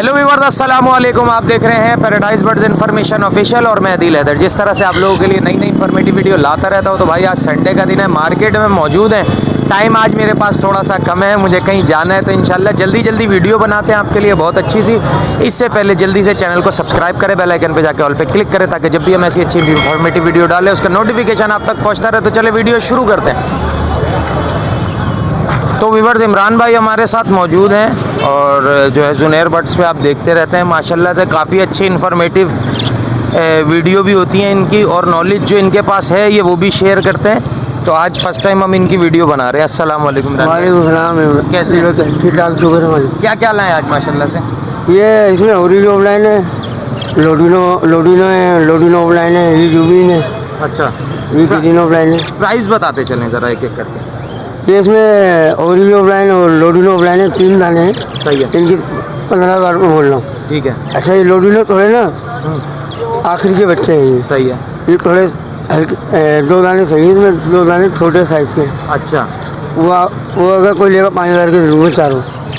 Hello viewers, अस्सलाम वालेकुम। आप देख रहे हैं पैराडाइज बर्ड्स इन्फॉर्मेशन ऑफिशियल और मैं दिल हैदर। जिस तरह से आप लोगों के लिए नई नई इन्फॉर्मेटिव वीडियो लाता रहता हूँ, तो भाई आज संडे का दिन है, मार्केट में मौजूद है। टाइम आज मेरे पास थोड़ा सा कम है, मुझे कहीं जाना है, तो इंशाल्लाह जल्दी जल्दी वीडियो बनाते हैं आपके लिए बहुत अच्छी सी। इससे पहले जल्दी से चैनल को सब्सक्राइब करें, बेल आइकन पे जाकर ऑल पे क्लिक करें, ताकि जब भी हम ऐसी अच्छी इन्फॉर्मेटिव वीडियो डालें उसका नोटिफिकेशन आप तक पहुँचता रहे। तो चले वीडियो शुरू करते हैं। तो व्यूअर्स, इमरान भाई हमारे साथ मौजूद हैं और जो है जुनैर बर्ड्स पे आप देखते रहते हैं, माशाल्लाह से काफ़ी अच्छी इन्फॉर्मेटिव वीडियो भी होती हैं इनकी, और नॉलेज जो इनके पास है ये वो भी शेयर करते हैं। तो आज फर्स्ट टाइम हम इनकी वीडियो बना रहे हैं। अस्सलाम वालेकुम। वालेकुम सलाम। कैसे? ठीक ठाक, शुक्र है। क्या क्या लाए आज माशाल्लाह से? ये इसमें ओरिजिनल ऑफलाइन है, लोडिनो है, लोडिनो ऑफलाइन है, ये जूबिन है। अच्छा, ये ग्रीन ऑफलाइन है। प्राइस बताते चलें ज़रा एक एक करके। ये इसमें ओरिजिनल ऑफलाइन और लोडिनो ऑफलाइन है, 3 दाने हैं। सही है। इनकी 15,000 रुपये बोल रहा हूँ। ठीक है। अच्छा, ये लोडिनो थोड़े ना आखिर के बच्चे हैं ये। सही है। ये थोड़े हल्के 2 दाने सही है, इसमें 2 दाने छोटे साइज़ के। अच्छा, वो अगर कोई लेगा 5,000 के जरूर,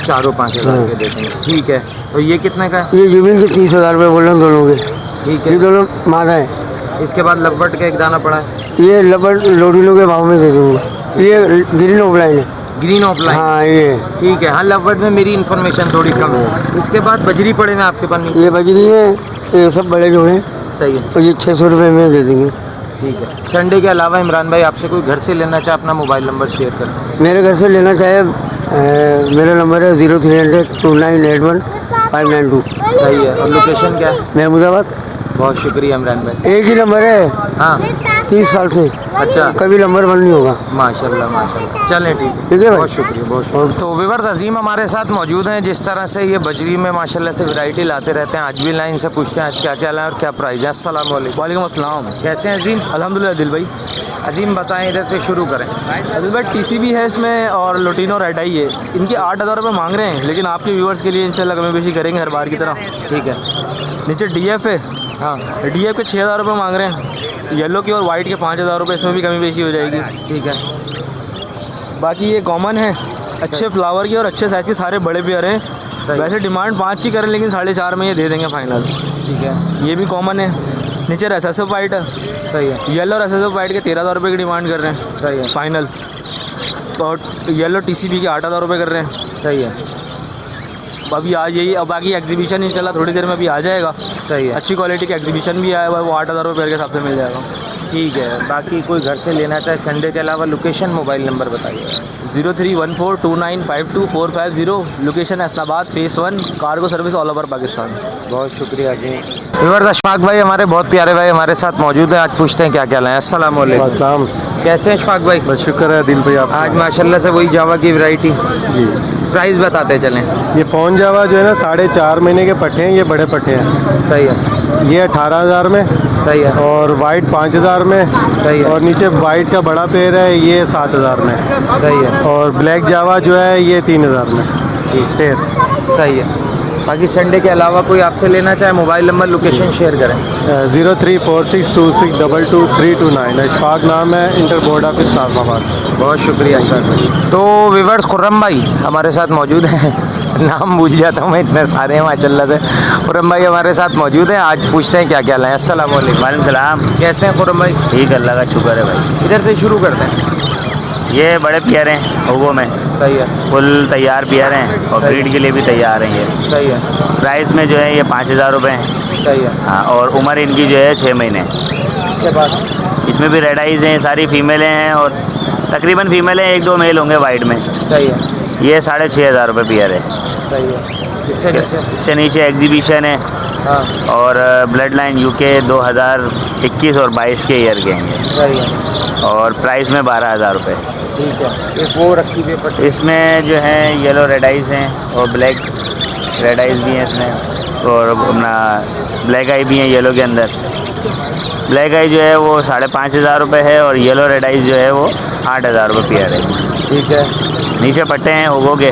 चारों 5,000 के देखेंगे। ठीक है। तो ये कितने का है? ये जूबिन के 30,000 रुपये बोल रहा हूँ दोनों के। ठीक ये है। दोनों मादा है। इसके बाद लवबर्ड का एक दाना पड़ा है। ये लबर लोडिनो के भाव में दे दूँगा। ये ग्रीन ऑफलाइन है। Green offline. हाँ, ये ठीक है। हाँ, लवबर्ड में मेरी इन्फॉर्मेशन थोड़ी कम है। इसके बाद बजरी पड़े हैं आपके पास? ये बजरी है, ये सब बड़े जोड़े हैं। सही है। और ये 600 रुपये में दे देंगे। ठीक है। संडे के अलावा इमरान भाई आपसे कोई घर से लेना चाहे अपना मोबाइल नंबर शेयर करें। मेरे घर से लेना चाहे मेरा नंबर है 0300 2981 592। सही है। और लोकेशन क्या है? महमूदाबाद। बहुत शुक्रिया इमरान भाई। एक ही नंबर है हाँ। 30 साल से। अच्छा। कभी नंबर बंद नहीं होगा। माशाल्लाह माशाल्लाह। चलें, ठीक है। ठीक है भाई। बहुत शुक्रिया, बहुत शुक्रिया। तो व्यूअर्स, अजीम हमारे साथ मौजूद हैं। जिस तरह से ये बजरी में माशाल्लाह से वैरायटी लाते रहते हैं, आज भी लाइन से पूछते हैं आज क्या क्या लाएं और क्या प्राइस है। अस्सलाम वालेकुम। वालेकुम अस्सलाम। कैसे हैं अजीम? अल्हम्दुलिल्लाह दिल भाई। अजीम बताएं, इधर से शुरू करें। दिल भाई टीसी भी है इसमें और लोटिनो रेड आई है। इनके 8,000 रुपये मांग रहे हैं, लेकिन आपके व्यूवर्स के लिए इंशाल्लाह कमी बेशी करेंगे हर बार की तरह। ठीक है। नीचे डीएफ है। हाँ। डीएफ के 6,000 रुपये मांग रहे हैं। येलो की और वाइट के 5,000 रुपये, इसमें भी कमी बेशी हो जाएगी। ठीक है। बाकी ये कॉमन है, अच्छे फ्लावर की और अच्छे साइज़ के सारे बड़े पेयर हैं। वैसे डिमांड 5 की करें, लेकिन 4.5 में ये दे देंगे फाइनल। ठीक है। ये भी कॉमन है। नीचे रेसेसिव वाइट है। सही है। येलो रेसेसिव वाइट के 13,000 रुपये की डिमांड कर रहे हैं। सही है। फाइनल। और येलो टीसीबी के 8,000 रुपये कर रहे हैं। सही है। अभी आज यही, अब बाकी एग्जीबिशन इंशाल्लाह थोड़ी देर में भी आ जाएगा। सही है। अच्छी क्वालिटी का एग्जीबिशन भी आया हुआ है, वो 8,000 रुपये के हिसाब से मिल जाएगा। ठीक है। बाकी कोई घर से लेना चाहे संडे के अलावा, लोकेशन मोबाइल नंबर बताइए। 0314295245 location Islamabad face 1, cargo service all over Pakistan. बहुत शुक्रिया जी। व्यूअर्स, अशफाक भाई हमारे बहुत प्यारे भाई हमारे साथ मौजूद हैं। आज पूछते हैं क्या क्या लाएं। अस्सलाम वालेकुम। अस्सलाम। कैसे हैं अशफाक भाई? बस शुक्र है दिल भाई। आप आज माशाल्लाह से वही जावा की वैरायटी। जी। प्राइस बताते चलें। ये फ़ोन जावा जो है ना 4.5 महीने के पट्टे हैं, ये बड़े पट्टे हैं। सही है। ये 18,000 में। सही है। और वाइट 5,000 में। सही है। और नीचे वाइट का बड़ा पेड़ है, ये 7,000 में। सही है। और ब्लैक जावा जो है ये 3,000 में पेड़। सही है। बाकी संडे के अलावा कोई आपसे लेना चाहे, मोबाइल नंबर लोकेशन शेयर करें। 034626223229। अशफाक नाम है, इंटर बोर्ड ऑफिस नाजमाबाद। बहुत शुक्रिया अशफाक भाई। तो व्यूअर्स, खुर्रम भाई हमारे साथ मौजूद हैं। नाम भूल जाता हूँ मैं, इतने सारे हैं माशाल्लाह से। खुर्रम भाई हमारे साथ मौजूद हैं। आज पूछते हैं क्या क्या लाएं। अस्सलाम वालेकुम। वालेकुम सलाम। कैसे हैं खुर्रम भाई? ठीक है, अल्लाह का शुक्र है भाई। इधर से शुरू करते हैं। ये बड़े पियर हैं होगो में, सही है। फुल तैयार पियर हैं और ब्रीड के लिए भी तैयार हैं ये। सही है। प्राइस में जो है ये 5,000 रुपये हैं। सही है। हाँ, और उम्र इनकी जो है 6 महीने। इसके बाद इसमें भी रेड आइज़ हैं, सारी फीमेलें हैं और तकरीबन फीमेलें 1-2 मेल होंगे वाइट में। सही है। ये 6,500 रुपये पियर है। सही है। इससे नीचे एग्जीबिशन है। हाँ। और ब्लड लाइन यूके 2021 और 22 के ईयर के हैं ये। सही है। और प्राइस में 12,000 रुपये। ठीक है। एक वो रखी पेपर। इसमें जो है येलो रेड आइज़ हैं और ब्लैक रेड आइज़ भी हैं इसमें, और अपना ब्लैक आई भी हैं येलो के अंदर। ब्लैक आई जो है वो 5,500 रुपये है और येलो रेड आइज़ जो है वो 8,000 रुपये पेयर है। ठीक है। नीचे पट्टे हैं होगो के,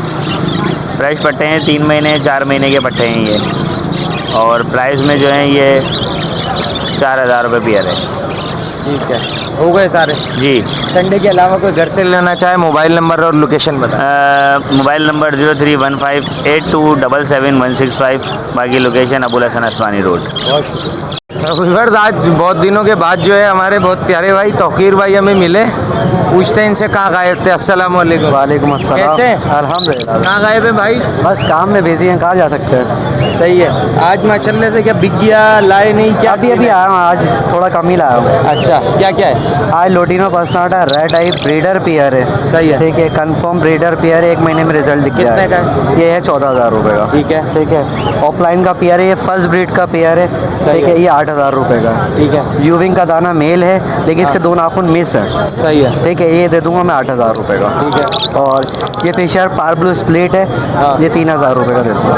फ्रेश पट्टे हैं, 3 महीने 4 महीने के पट्टे हैं ये। और प्राइस में जो है ये 4,000 रुपये पेयर है। ठीक है। हो गए सारे। जी। संडे के अलावा कोई घर से लेना चाहे, मोबाइल नंबर और लोकेशन बताएं। मोबाइल नंबर 031582777165, बाकी location Abul Hasan Aswani road. Viewers, आज बहुत दिनों के बाद जो है हमारे बहुत प्यारे भाई तौकीर भाई हमें मिले। पूछते हैं इनसे कहाँ गायब थे। अस्सलाम वालेकुम। वालेकुम अस्सलाम। कैसे हैं? अल्हम्दुलिल्लाह। कहाँ गायब है भाई? बस काम में बिजी हैं, कहाँ जा सकते हैं। सही है। आज माशाल्लाह से क्या बिक गया, लाए नहीं क्या? अभी अभी आया हूँ, आज थोड़ा कम ही लाया हूँ। अच्छा, क्या क्या है? आज लोटिनो पसनाटा रेड आई ब्रीडर पियर है। सही है। ठीक है, कंफर्म ब्रीडर पियर है, 1 महीने में रिजल्ट दिख गया कितने का है। ये है 14,000 रुपये का। ठीक है। ठीक है, ऑफलाइन का पियर है, ये फर्स्ट ब्रीड का पियर है। ठीक है, ये 8,000 रुपये का। ठीक है। यूविंग का दाना मेल है, लेकिन इसके 2 नाखून मिस है। सही है। ठीक है, ये दे दूंगा मैं 8,000 रुपये का। ठीक है। और ये फिशर पार ब्लू स्प्लिट है, ये 3,000 रुपये का दे दूँगा।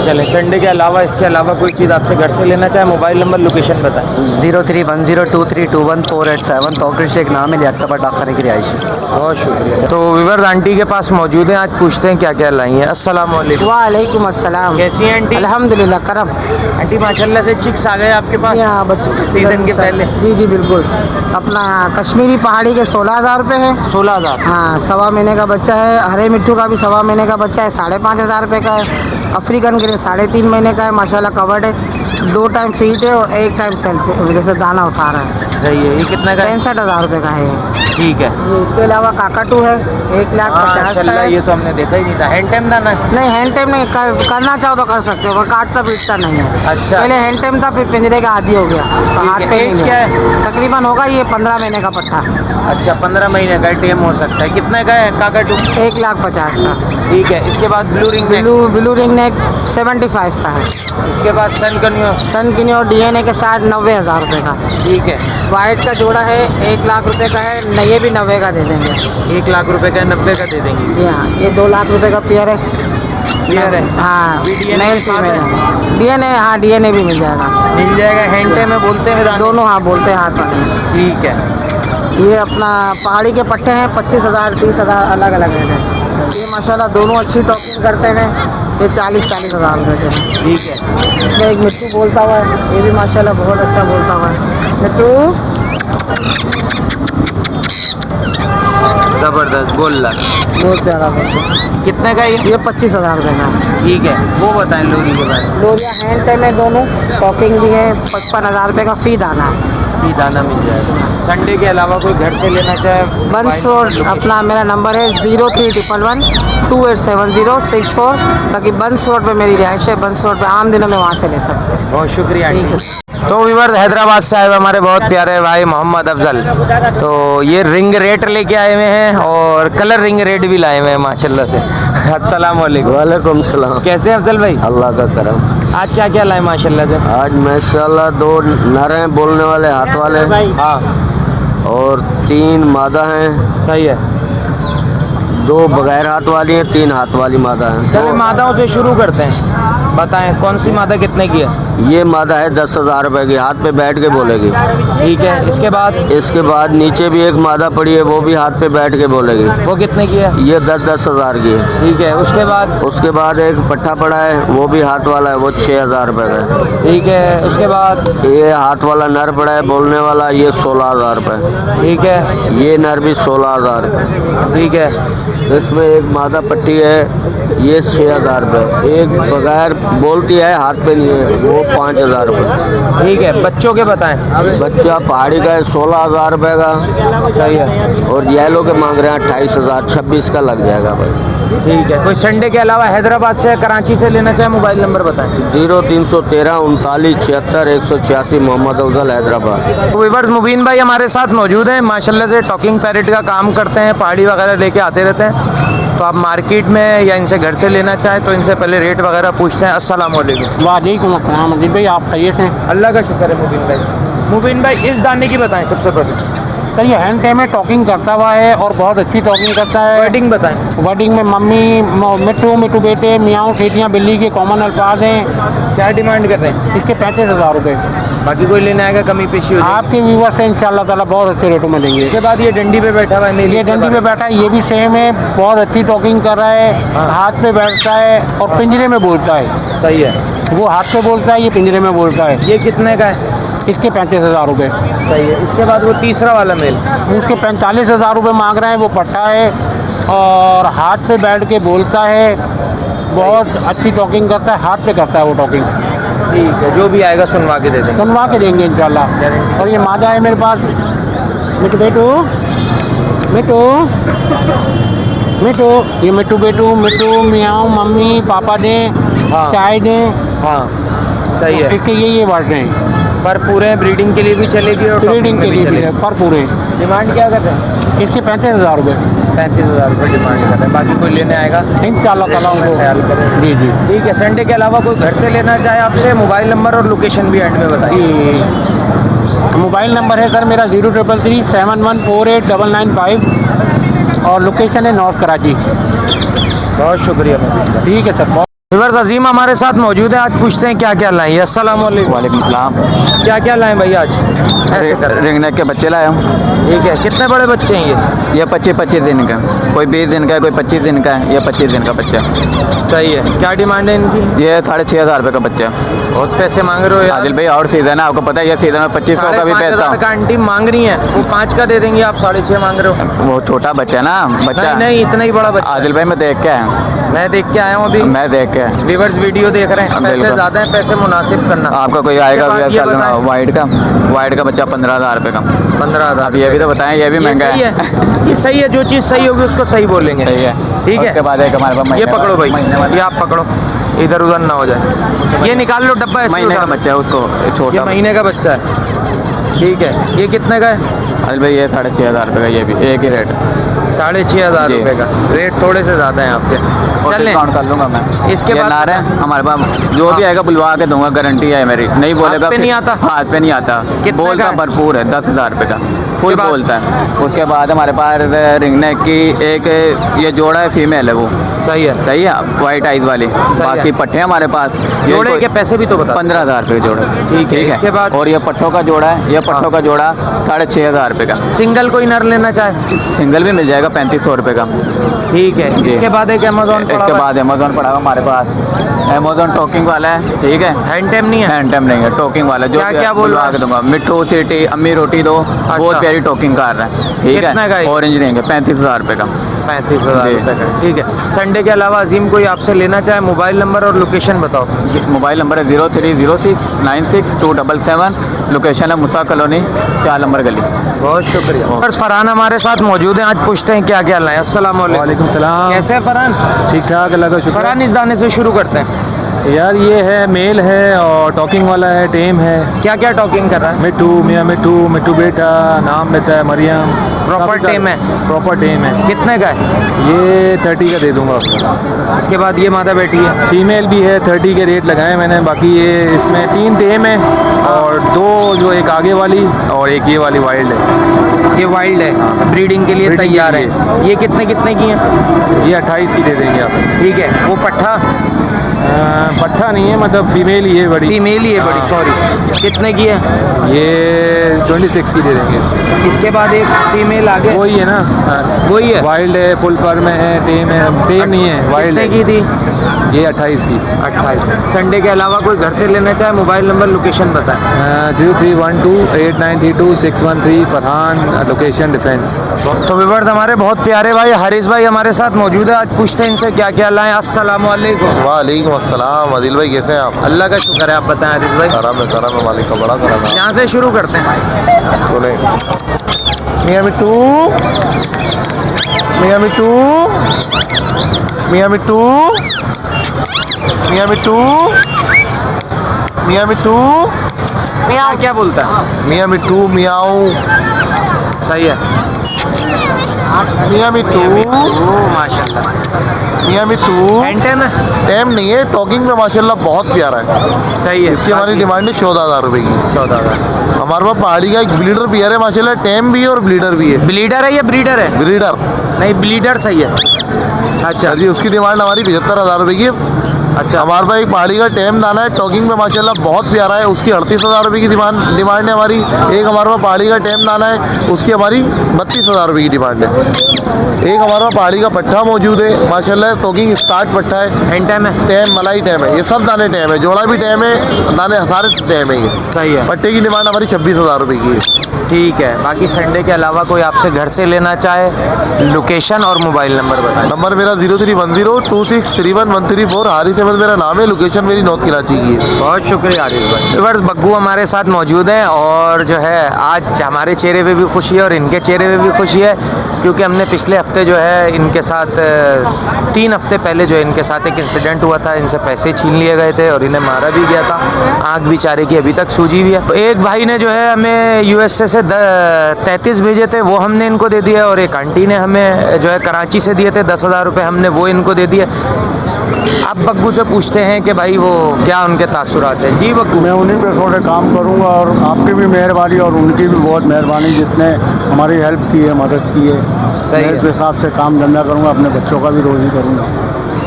चले, संडे के अलावा इसके अलावा कोई चीज़ आपसे घर से लेना चाहे, मोबाइल नंबर लोकेशन बताएं। 0310232148 तौकीर शेख नाम है, लियाकताबाद डाकखाने की रिहायशी। बहुत शुक्रिया। तो व्यूअर्स, आंटी के पास मौजूद हैं, आज पूछते हैं क्या क्या लाई हैं। अस्सलाम वालेकुम। वालेकुम अस्सलाम। कैसी हैं आंटी? अल्हम्दुलिल्लाह करम। आंटी माशाल्लाह से चिक्स आ गए आपके पास यहाँ बच्चों के सीजन के पहले। जी जी बिल्कुल। अपना कश्मीरी पहाड़ी के 16,000 रुपये है। 16,000। हाँ, 1.25 महीने का बच्चा है। हरे मिट्टू का भी 1.25 महीने का बच्चा है, 5,500 रुपये का है। अफ्रीकन के लिए 3.5 महीने का है, माशाल्लाह कवर्ड है। 2 टाइम फीड है और 1 टाइम सेल्फ जैसे दाना उठा रहा है। सही है। ये कितने का है? 65,000 रुपये का है ये। ठीक है। इसके अलावा काकाटू है, 1,50,000 का माशाल्लाह, है। ये तो हमने देखा ही नहीं था। हैंड टाइम दाना है? नहीं, हैंड टाइम नहीं, करना चाहो तो कर सकते हो, पर काटता पीटता नहीं है। अच्छा। पहले हैंड टाइम था, फिर पिंजरे का आदी हो गया, तो हाथ है। पे एज नहीं क्या है। है? तकरीबन होगा ये 15 महीने का पट्टा। अच्छा, 15 महीने का टेम हो सकता है। कितने का है काकाटू? 1,50,000 का। ठीक है। इसके बाद blue ring neck. Blue ring neck 75 का है। इसके बाद सन कन्यो। सन किनी और डीएनए के साथ 90,000 रुपये का। ठीक है। वाइट का जोड़ा है 1,00,000 रुपये का है, ये भी 90 का दे देंगे। 1,00,000 रुपए का, 90 का दे देंगे। जी हाँ, ये 2,00,000 रुपये का पेयर है। क्लियर है। हाँ, DNA मेल के साथ फीमेल है। डीएनए, हाँ डीएनए भी मिल जाएगा। मिल जाएगा। हैंड टाइम में बोलते हैं दाने? दोनों हाँ बोलते हैं, हाथ वाले। ठीक है। ये अपना पहाड़ी के पट्टे हैं, 25,000 30,000 अलग अलग रेट है। ये माशाल्लाह दोनों अच्छी टॉकिंग करते हैं, ये 40,000 रुपये के हैं। ठीक है। इसमें एक मिट्टू बोलता हुआ है, ये भी माशाल्लाह बहुत अच्छा बोलता हुआ है। मिट्टू जबरदस्त बोल रहा। बहुत प्यारा बोलता है। कितने का ये 25,000 रुपये का है। ठीक है। वो बताएं लोरी के बाद। लोरिया हैंड टाइम है, दोनों टॉकिंग भी है। 55,000 रुपये का फी दाना है। भी दाना मिल जाएगा। संडे के अलावा कोई घर से लेना चाहे, बंस रोड, अपना मेरा नंबर है 0311287064। बाकी बंस रोड पे मेरी रिहाइश है, बंस रोड पे आम दिनों में वहाँ से ले सकते हैं। बहुत शुक्रिया आंटी। तो व्यूअर्स, हैदराबाद से आए हुए हमारे बहुत प्यारे भाई मोहम्मद अफजल, तो ये रिंग रेट लेके आए हुए हैं और कलर रिंग रेट भी लाए हुए हैं माशाल्लाह से। अस्सलाम वालेकुम। वालेकुम सलाम। कैसे हैं अफजल भाई? अल्लाह का करम। आज क्या क्या लाए माशाल्लाह से? आज माशाल्लाह 2 नर हैं बोलने वाले हाथ वाले, हाँ, और 3 मादा हैं। सही है। 2 बगैर हाथ वाली हैं, 3 हाथ वाली मादा हैं। चलिए मादाओं से शुरू करते हैं। बताएं कौन सी मादा कितने की है? ये मादा है 10,000 रुपये की, हाथ पे बैठ के बोलेगी। ठीक है। इसके बाद? इसके बाद नीचे भी एक मादा पड़ी है, वो भी हाथ पे बैठ के बोलेगी। वो कितने की है? ये 10,000 की है। ठीक है। उसके बाद? उसके बाद एक पट्ठा पड़ा है, वो भी हाथ वाला है, वो 6,000 रुपये का है। ठीक है। उसके बाद? ये हाथ वाला नर पड़ा है बोलने वाला, ये 16,000 रुपये। ठीक है। ये नर भी 16,000। ठीक है। इसमें एक मादा पट्टी है, ये 6,000 रुपये। एक बगैर बोलती है, हाथ पे नहीं है, वो 5,000 रुपये। ठीक है। बच्चों के बताएं। बच्चा पहाड़ी का है 16,000 रुपये का। सही है। और येलो के मांग रहे हैं 28,000, 26 का लग जाएगा भाई। ठीक है। कोई संडे के अलावा हैदराबाद से, कराची से लेना चाहे, मोबाइल नंबर बताएं। 0313 39 76 186, मोहम्मद अफजल, हैदराबाद। व्यूअर्स, मुबीन भाई हमारे साथ मौजूद हैं, माशाल्लाह से टॉकिंग पैरेट का काम करते हैं, पहाड़ी वगैरह लेके आते रहते हैं। तो आप मार्केट में या इनसे घर से लेना चाहें तो इनसे पहले रेट वगैरह पूछते हैं। अस्सलाम वालेकुम। वालेकुम अस्सलाम अजीत भाई, आप खैरियत हैं? अल्लाह का शुक्र है मुबीन भाई। मुबीन भाई, इस दाने की बताएं सबसे पहले। सर ये हैंड टाइम में टॉकिंग करता हुआ है और बहुत अच्छी टॉकिंग करता है। वर्डिंग बताएं। वर्डिंग में मम्मी, मिट्टू, मिट्टू बेटे, मियाँ, सीटियाँ, बिल्ली के कॉमन अल्फाज हैं। क्या डिमांड कर रहे हैं? इसके 35,000 रुपये। बाकी कोई लेने आएगा कमी पेशी हो जाएगी। आपके व्यूवर से इंशाल्लाह ताला बहुत अच्छे रेटों में देंगे। उसके बाद ये डंडी पे बैठा हुआ है, ये डंडी पे बैठा है, ये भी सेम है, बहुत अच्छी टॉकिंग कर रहा है, हाथ पे बैठता है और पिंजरे में बोलता है। सही है। वो हाथ पे बोलता है, ये पिंजरे में बोलता है। ये कितने का है? इसके 35,000 रुपये। सही है। इसके बाद वो तीसरा वाला मेल, उसके 45,000 रुपये मांग रहे हैं। वो पट्टा है और हाथ पे बैठ के बोलता है, बहुत अच्छी टॉकिंग करता है, हाथ पे करता है वो टॉकिंग। ठीक है, जो भी आएगा सुनवा के दे देंगे। सुनवा के देंगे इंशाल्लाह। और ये मादा है मेरे पास, मिट्टू बेटू, मिट्टू मिट्टू, ये मिट्टू बेटू, मिट्टू मियाँ मम्मी पापा दें, हाँ। चाय दें, हाँ सही है। इसके ये वर्ड हैं। पर पूरे ब्रीडिंग के लिए भी चलेगी और ब्रीडिंग के लिए भी है, पर पूरे। डिमांड क्या करते हैं? इसके 35,000 रुपये। 35,000 रुपये डिमांड करते हैं। बाकी कोई लेने आएगा इंशाल्लाह ताला उनको ख्याल करें। जी जी ठीक है। संडे के अलावा कोई घर से लेना चाहे आपसे, मोबाइल नंबर और लोकेशन भी एंड में बताइए। जी। मोबाइल नंबर है सर मेरा 0333 7148995 और लोकेशन है नॉर्थ कराची। बहुत शुक्रिया। ठीक है सर। व्यूअर्स, अजीम हमारे साथ मौजूद है। आज पूछते हैं क्या क्या लाए हैं। अस्सलाम वालेकुम। वालेकुम सलाम। क्या क्या लाए भाई आज? ऐसे कर रिंग नेक के बच्चे लाया हूँ। ठीक है। कितने बड़े बच्चे हैं ये 25 दिन का, कोई 20 दिन का है, कोई 25 दिन का है। ये 25 दिन का बच्चा है। सही है। क्या डिमांड है इनकी? ये 6,500 रुपये का बच्चा है। बहुत पैसे मांग रहे हो यार। आदिल भाई और सीज़न है, आपको पता है ये सीज़न में 2500 का भी बेचता 5,500 का हूँ। आंटी मांग रही है, वो 5 का दे देंगे, आप 6,500 मांग रहे हो। वो छोटा बच्चा है ना, बच्चा नहीं नहीं, इतना ही बड़ा बच्चा। आदिल भाई मैं देख के आया, मैं देख के आया हूँ अभी। मैं देख के व्यूअर्स वीडियो देख रहे हैं, पैसे बिल्कुल। ज़्यादा हैं, पैसे मुनासिब करना। आपका कोई आएगा उसके बाद ये बताएं। वाइट का बच्चा 15,000 रुपये का। 15,000। अब ये भी तो बताएं, ये भी महंगा सही है। है, ये सही है। जो चीज़ सही होगी उसको सही बोलेंगे। सही है। ठीक है। उसके बाद एक हमारे पास ये महीने पकड़ो भाई, बाद- ये आप पकड़ो, इधर उधर ना हो जाए। ये निकाल लो डब्बा, ऐसे महीने का उठा लो। बच्चा है उसको, ये छोटा। महीने का बच्चा है। ठीक है। ये कितने का है? अरे भाई ये 6,500 रुपये का, ये भी एक ही रेट। 6,500 जी। रुपये का रेट, थोड़े से ज़्यादा हैं आपके। और चल लें। डिस्काउंट कर लूँगा मैं। इसके ये बाद नारे हमारे पास जो भी आएगा बुलवा के दूंगा, गारंटी है मेरी। नहीं बोलेगा पे फिर- नहीं आता? हाथ पे नहीं आता। कितने बोलता का है? भरपूर है, 10,000 रुपये का फुल बाद? बोलता है। उसके बाद हमारे पास रिंगनेक की एक ये जोड़ा है, फीमेल है वो। सही है। सही है, वाइट आइज वाली। बाकी पट्टे हमारे पास ये जोड़े कोई- के पैसे भी तो बता। 15,000 रुपये जोड़ा। ठीक है। इसके बाद? और ये पट्टों का जोड़ा है, ये पट्टों का जोड़ा 6,500 रुपये का। सिंगल कोई नर लेना चाहे? सिंगल भी मिल जाएगा 3,500 रुपये का। ठीक है। जी। इसके बाद एक अमेजोन इसके बाद अमेजोन पड़ा हुआ हमारे पास, अमेजोन टॉकिंग वाला है। ठीक है, हैंड टेम नहीं है? हैंड टाइम नहीं है, टॉकिंग वाला जो क्या बोल बुलवा रहा के है? दूंगा। मिट्ठू सिटी अम्मी रोटी दो, बहुत प्यारी टॉकिंग कर रहा है। ठीक कितने का है। ये? ऑरेंज देंगे 35,000 रुपये का। 35,000 जी। रुपये का। ठीक है। संडे के अलावा अजीम कोई आपसे लेना चाहे, मोबाइल नंबर और लोकेशन बताओ। मोबाइल नंबर है 0306 96 277। लोकेशन है मुसा कॉलोनी, 4 नंबर गली। बहुत शुक्रिया। फरहान हमारे साथ मौजूद हैं। आज पूछते हैं क्या क्या लाए। अस्सलाम वालेकुम। वालेकुम सलाम। कैसे है फरहान? ठीक ठाक, अल्लाह का शुक्र। फरहान, इस दाने से शुरू करते हैं। यार ये है मेल है और टॉकिंग वाला है, टेम है। क्या क्या टॉकिंग कर रहा है? मिट्टू मियाँ मिट्टू, मिट्टू बेटा नाम लेता है, मरियम। Proper काफ़ी सारे- tame है? प्रॉपर टेम है। कितने का है? ये 30 का दे दूंगा आपको। इसके बाद ये मादा बेटी है। फीमेल भी है, 30 के रेट लगाए मैंने। बाकी ये इसमें 3 टेम है और 2 जो एक आगे वाली और एक ये वाली वाइल्ड है। ये वाइल्ड है, ब्रीडिंग के लिए ब्रीडिंग तैयार के है। ये कितने कितने की हैं? ये 28 की दे देंगे आप। ठीक है। वो पट्ठा पट्ठा नहीं है, मतलब फीमेल ही है बड़ी। फीमेल ही है बड़ी, सॉरी। कितने की है? ये 26 की दे देंगे। इसके बाद एक फीमेल आगे, वही है ना, वही है। वाइल्ड है, फुल पर में है, टेम है। टेम नहीं है, वाइल्ड कितने है। की थी? ये 28 की। 28। संडे के अलावा कोई घर से लेना चाहे, मोबाइल नंबर लोकेशन बताएं। 03128932 फरहान, लोकेशन डिफेंस। तो व्यूअर्स, हमारे बहुत प्यारे भाई हारिस भाई हमारे साथ मौजूद है। आज पूछते हैं इनसे क्या क्या लाएं। अस्सलाम वालेकुम। वालेकुम अस्सलाम। आदिल भाई कैसे हैं आप? अल्लाह का शुक्र है, आप बताएं हारिस भाई। करम है मालिक का, बड़ा करम है। यहाँ से शुरू करते हैं। सुने मियाँ मिट्टू, मियाँ मिट्टू, मियाँ मिट्टू, मियाँ मिट्टू, मियाँ मिट्टू, मियाँ क्या बोलता है? मियाँ मिट्टू, मियाऊ। सही है। मियाँ मिट्टू, माशाल्लाह। मियाँ मिट्टू। हैंडटेम है? टेम नहीं है, टॉकिंग में माशाल्लाह बहुत प्यारा है। सही है। इसकी हमारी डिमांड है 14,000 रुपये की। 14,000। हमारे पास पहाड़ी का एक ब्लीडर पियर है माशाल्लाह, टेम भी है और ब्लीडर भी है। ब्लीडर है या ब्रीडर है? ब्रीडर नहीं, ब्लीडर सही है। अच्छा जी, उसकी डिमांड हमारी 75,000 रुपये की है। अच्छा। हमारे पास एक पहाड़ी का टेम दाना है, टॉकिंग में माशाल्लाह बहुत प्यारा है, उसकी 38,000 रुपये की डिमांड है हमारी। एक हमारे पास पहाड़ी का टेम दाना है, उसकी हमारी 32,000 रुपये की डिमांड है। एक हमारे पास पहाड़ी का पट्ठा मौजूद है माशाल्लाह, टॉकिंग स्टार्ट पट्ठा है, एंड टाइम है। टैम मलाई टैम है, ये सब दाने टैम है, जोड़ा भी टैम है, दाने सारे टैम है। ये सही है। पट्टे की डिमांड हमारी 26,000 रुपये की है। ठीक है, बाकी संडे के अलावा कोई आपसे घर से लेना चाहे, लोकेशन और मोबाइल नंबर बताएं। नंबर मेरा 0310263113 हारिस अहमद मेरा नाम है, लोकेशन मेरी नॉर्थ कराची की है। बहुत शुक्रिया आरिफ भाई। व्यूअर्स, बग्गू हमारे साथ मौजूद हैं और जो है आज हमारे चेहरे पे भी खुशी है और इनके चेहरे पे भी खुशी है, क्योंकि हमने पिछले हफ्ते जो है इनके साथ 3 हफ्ते पहले जो है इनके साथ एक इंसिडेंट हुआ था, इनसे पैसे छीन लिए गए थे और इन्हें मारा भी गया था। आँख बेचारे की अभी तक सूजी हुई है। तो एक भाई ने जो है हमें यूएसए से 33 भेजे थे, वो हमने इनको दे दिया, और एक आंटी ने हमें जो है कराची से दिए थे 10,000 रुपये, हमने वो इनको दे दिए। अब बग्गू से पूछते हैं कि भाई वो क्या उनके तासुरात हैं। जी बग्गू। मैं उन्हीं पे थोड़े काम करूंगा और आपकी भी मेहरबानी और उनकी भी बहुत मेहरबानी, जिसने हमारी हेल्प की है, मदद की है। सही मैं है। इस हिसाब से काम धंधा करूंगा, अपने बच्चों का भी रोज़ी करूंगा।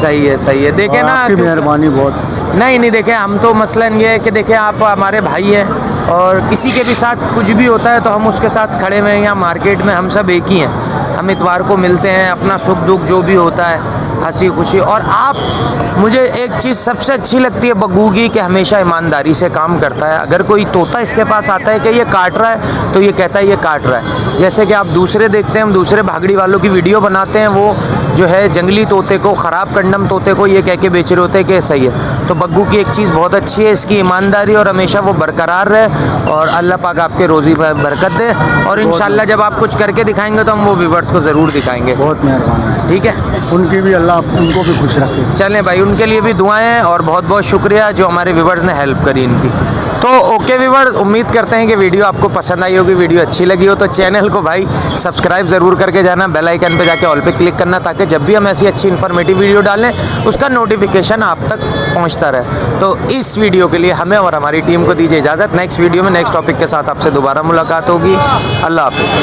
सही है, सही है। देखे और ना, आपकी मेहरबानी बहुत। नहीं देखें, हम तो मसलन ये है कि देखें आप हमारे भाई हैं और किसी के भी साथ कुछ भी होता है तो हम उसके साथ खड़े हुए हैं। यहाँ मार्केट में हम सब एक ही हैं, हम इतवार को मिलते हैं, अपना सुख दुख जो भी होता है, हंसी खुशी। और आप, मुझे एक चीज़ सबसे अच्छी लगती है बग्गू की कि हमेशा ईमानदारी से काम करता है। अगर कोई तोता इसके पास आता है कि ये काट रहा है तो ये कहता है ये काट रहा है। जैसे कि आप दूसरे देखते हैं, हम दूसरे भागड़ी वालों की वीडियो बनाते हैं, वो जो है जंगली तोते को, ख़राब कंडम तोते को ये कह के बेच रहे होते हैं कि सही है। तो बग्गू की एक चीज़ बहुत अच्छी है, इसकी ईमानदारी, और हमेशा वो बरकरार रहे और अल्लाह पाक आपके रोज़ी में बरकत दे। और इंशाल्लाह जब आप कुछ करके दिखाएंगे तो हम वो व्यूअर्स को ज़रूर दिखाएंगे। बहुत मेहरबानी, ठीक है, उनकी भी अल्लाह उनको भी खुश रखे। चलें भाई, उनके लिए भी दुआएं और बहुत बहुत शुक्रिया जो हमारे व्यूवर्स ने हेल्प करी इनकी। तो ओके व्यूवर्स, उम्मीद करते हैं कि वीडियो आपको पसंद आई होगी। वीडियो अच्छी लगी हो तो चैनल को भाई सब्सक्राइब ज़रूर करके जाना, बेल आइकन पे जाके ऑल पे क्लिक करना, ताकि जब भी हम ऐसी अच्छी इन्फॉर्मेटिव वीडियो डालें उसका नोटिफिकेशन आप तक पहुंचता रहे। तो इस वीडियो के लिए हमें और हमारी टीम को दीजिए इजाज़त। नेक्स्ट वीडियो में नेक्स्ट टॉपिक के साथ आपसे दोबारा मुलाकात होगी। अल्लाह हाफ़िज़।